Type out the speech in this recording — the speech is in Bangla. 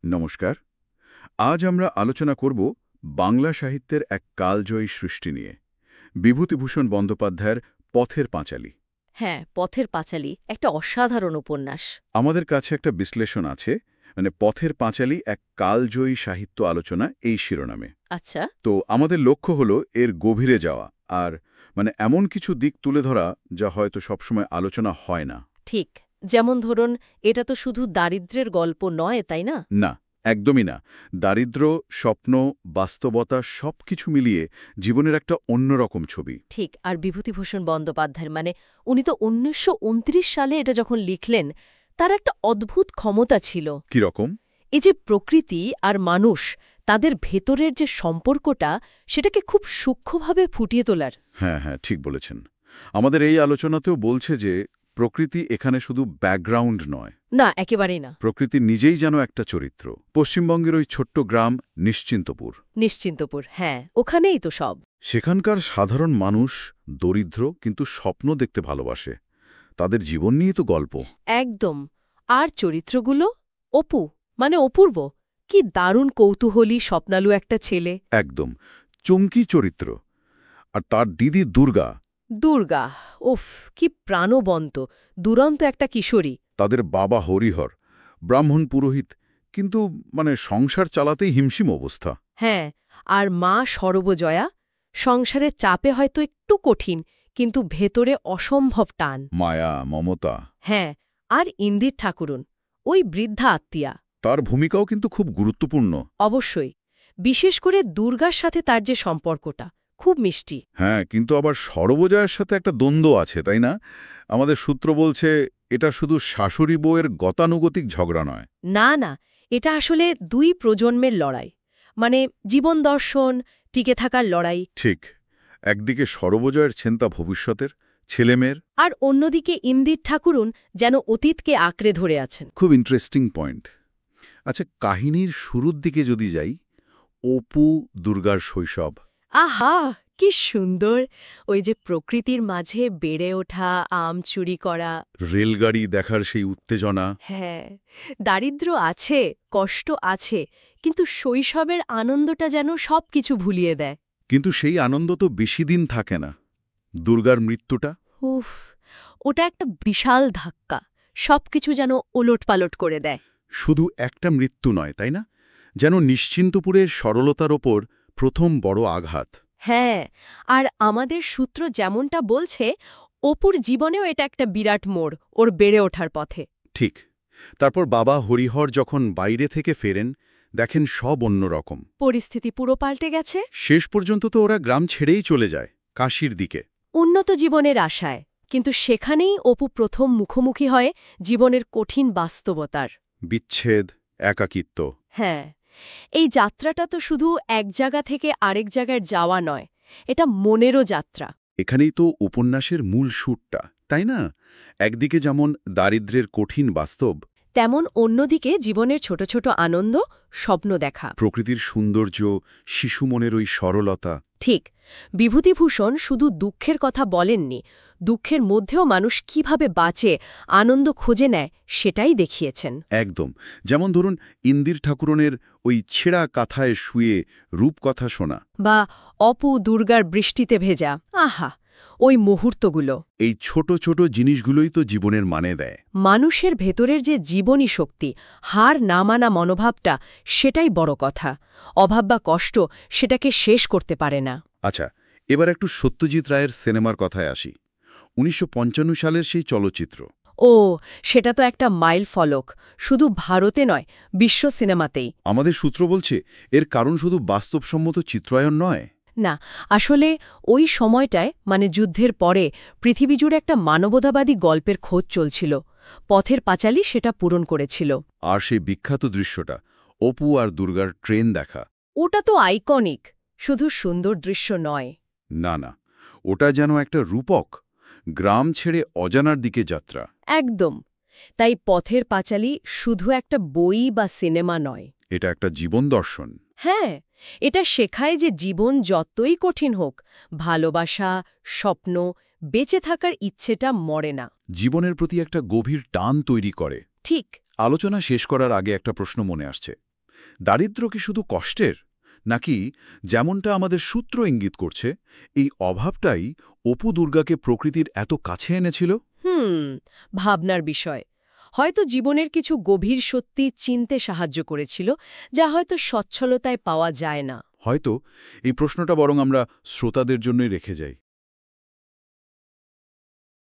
নমস্কার। আজ আমরা আলোচনা করব বাংলা সাহিত্যের এক কালজয়ী সৃষ্টি নিয়ে, বিভূতিভূষণ বন্দ্যোপাধ্যায়ের পথের পাঁচালী। হ্যাঁ, পথের পাঁচালী একটা অসাধারণ উপন্যাস। আমাদের কাছে একটা বিশ্লেষণ আছে, পথের পাঁচালী এক কালজয়ী সাহিত্য আলোচনা এই শিরোনামে। আচ্ছা। তো আমাদের লক্ষ্য হলো এর গভীরে যাওয়া আর এমন কিছু দিক তুলে ধরা যা হয়তো সবসময় আলোচনা হয় না। ঠিক। যেমন ধরুন, এটা তো শুধু দারিদ্র্যের গল্প নয়, তাই না? না, একদমই না। দারিদ্র্য, স্বপ্ন, বাস্তবতা সবকিছু মিলিয়ে জীবনের একটা অন্যরকম ছবি। ঠিক। আর বিভূতিভূষণ বন্দ্যোপাধ্যায়ের উনি তো ১৯২৯ সালে এটা যখন লিখলেন, তার একটা অদ্ভুত ক্ষমতা ছিল। কি রকম? এই যে প্রকৃতি আর মানুষ, তাদের ভেতরের যে সম্পর্কটা, সেটাকে খুব সূক্ষ্মভাবে ফুটিয়ে তোলার। হ্যাঁ, হ্যাঁ, ঠিক বলেছেন। আমাদের এই আলোচনাতেও বলছে যে প্রকৃতি এখানে শুধু ব্যাকগ্রাউন্ড নয়। না, একেবারেই না। প্রকৃতি নিজেই যেন একটা চরিত্র। পশ্চিমবঙ্গের ওই ছোট্ট গ্রাম নিশ্চিন্তপুর, নিশ্চিন্তপুর, হ্যাঁ, ওখানেই তো সব। সেখানকার সাধারণ মানুষ দরিদ্র কিন্তু স্বপ্ন দেখতে ভালোবাসে। তাদের জীবন নিয়ে তো গল্প। একদম। আর চরিত্রগুলো? অপু, অপূর্ব। কি দারুণ কৌতূহলী স্বপ্নালু একটা ছেলে। একদম চমকি চরিত্র। আর তার দিদি দুর্গা। দুর্গা, উফ, কি প্রাণবন্ত, দুরন্ত একটা কিশোরী। তাদের বাবা হরিহর, ব্রাহ্মণ পুরোহিত, কিন্তু সংসার চালাতেই হিমশিম অবস্থা। হ্যাঁ, আর মা সরবজয়া, সংসারের চাপে হয়তো একটু কঠিন, কিন্তু ভেতরে অসম্ভব টান। মায়া, মমতা। হ্যাঁ, আর ইন্দির ঠাকুরুন, ওই বৃদ্ধা আত্মীয়া। তার ভূমিকাও কিন্তু খুব গুরুত্বপূর্ণ। অবশ্যই। বিশেষ করে দুর্গার সাথে তার যে সম্পর্কটা, খুব মিষ্টি। হ্যাঁ, কিন্তু আবার সরবজয়ের সাথে একটা দ্বন্দ্ব আছে, তাই না? আমাদের সূত্র বলছে এটা শুধু শাশুড়ি বউয়ের গতানুগতিক ঝগড়া নয়। না না, এটা আসলে দুই প্রজন্মের লড়াই। জীবন দর্শন, টিকে থাকার লড়াই। ঠিক। একদিকে সরবজয়ের চিন্তা ভবিষ্যতের, ছেলেমেয়ের। আর অন্যদিকে ইন্দির ঠাকুরুন যেন অতীতকে আঁকড়ে ধরে আছেন। খুব ইন্টারেস্টিং পয়েন্ট। আচ্ছা, কাহিনীর শুরুর দিকে যদি যাই, অপু দুর্গার শৈশব। আহা, কি সুন্দর! ওই যে প্রকৃতির মাঝে বেড়ে ওঠা, আম চুরি করা। রেলগাড়ি দেখার সেই উত্তেজনা। হ্যাঁ, দারিদ্র্য আছে, কষ্ট আছে, কিন্তু শৈশবের আনন্দটা যেন সবকিছু ভুলিয়ে দেয়। কিন্তু সেই আনন্দ তো বেশি দিন থাকে না। দুর্গার মৃত্যুটা। উফ, ওটা একটা বিশাল ধাক্কা, সবকিছু যেন ওলটপালট করে দেয়। শুধু একটা মৃত্যু নয়, তাই না? যেন নিশ্চিন্তপুরের সরলতার ওপর প্রথম বড় আঘাত। হ্যাঁ, আর আমাদের সূত্র যেমনটা বলছে, অপুর জীবনেও এটা একটা বিরাট মোড়, ওর বেড়ে ওঠার পথে। ঠিক। তারপর বাবা হরিহর যখন বাইরে থেকে ফেরেন, দেখেন সব অন্যরকম। পরিস্থিতি পুরো পাল্টে গেছে। শেষ পর্যন্ত তো ওরা গ্রাম ছেড়েই চলে যায়, কাশীর দিকে। উন্নত জীবনের আশায়, কিন্তু সেখানেই অপু প্রথম মুখোমুখি হয় জীবনের কঠিন বাস্তবতার। বিচ্ছেদ, একাকিত্ব। হ্যাঁ, এই যাত্রাটা তো শুধু এক জায়গা থেকে আরেক জায়গায় যাওয়া নয়, এটা মনেরও যাত্রা। এখানেই তো উপন্যাসের মূল সুরটা, তাই না? একদিকে যেমন দারিদ্র্যের কঠিন বাস্তব, তেমন অন্যদিকে জীবনের ছোট ছোট আনন্দ, স্বপ্ন দেখা। প্রকৃতির সৌন্দর্য, শিশু মনের ওই সরলতা। ঠিক। বিভূতিভূষণ শুধু দুঃখের কথা বলেননি, দুঃখের মধ্যেও মানুষ কিভাবে বাঁচে, আনন্দ খুঁজে নেয়, সেটাই দেখিয়েছেন। একদম। যেমন ধরুন, ইন্দির ঠাকুরনের ওই ছেঁড়া কাথায় শুয়ে রূপকথা শোনা। বা অপু দুর্গার বৃষ্টিতে ভেজা, আহা, ওই মুহূর্তগুলো। এই ছোট ছোট জিনিসগুলোই তো জীবনের মানে দেয়। মানুষের ভেতরের যে জীবনী শক্তি, হার না মানা মনোভাবটা, সেটাই বড় কথা। অভাব বা কষ্ট সেটাকে শেষ করতে পারে না। আচ্ছা, এবার একটু সত্যজিৎ রায়ের সিনেমার কথায় আসি। ১৯৫৫ সালের সেই চলচ্চিত্র। ও, সেটা তো একটা মাইল ফলক, শুধু ভারতে নয়, বিশ্ব সিনেমাতেই। আমাদের সূত্র বলছে এর কারণ শুধু বাস্তবসম্মত চিত্রায়ন নয়। না, আসলে ওই সময়টায় যুদ্ধের পরে পৃথিবীজুড়ে একটা মানবতাবাদী গল্পের খোঁজ চলছিল। পথের পাঁচালী সেটা পূরণ করেছিল। আর সেই বিখ্যাত দৃশ্যটা, অপু আর দুর্গার ট্রেন দেখা। ওটা তো আইকনিক, শুধু সুন্দর দৃশ্য নয়। না না, ওটা যেন একটা রূপক, গ্রাম ছেড়ে অজানার দিকে যাত্রা। একদম। তাই পথের পাঁচালী শুধু একটা বই বা সিনেমা নয়, এটা একটা জীবন দর্শন। হ্যাঁ, এটা শেখায় যে জীবন যতই কঠিন হোক, ভালোবাসা, স্বপ্ন, বেঁচে থাকার ইচ্ছেটা মরে না। জীবনের প্রতি একটা গভীর টান তৈরি করে। ঠিক। আলোচনা শেষ করার আগে একটা প্রশ্ন মনে আসছে। দারিদ্র্য কি শুধু কষ্টের, নাকি যেমনটা আমাদের সূত্র ইঙ্গিত করছে এই অভাবটাই অপু দুর্গাকে প্রকৃতির এত কাছে এনেছিল? ভাবনার বিষয়। হয়তো জীবনের কিছু গভীর সত্যি চিনতে সাহায্য করেছিল, যা হয়তো সচ্ছলতায় পাওয়া যায় না। হয়তো এই প্রশ্নটা বরং আমরা শ্রোতাদের জন্যই রেখে যাই।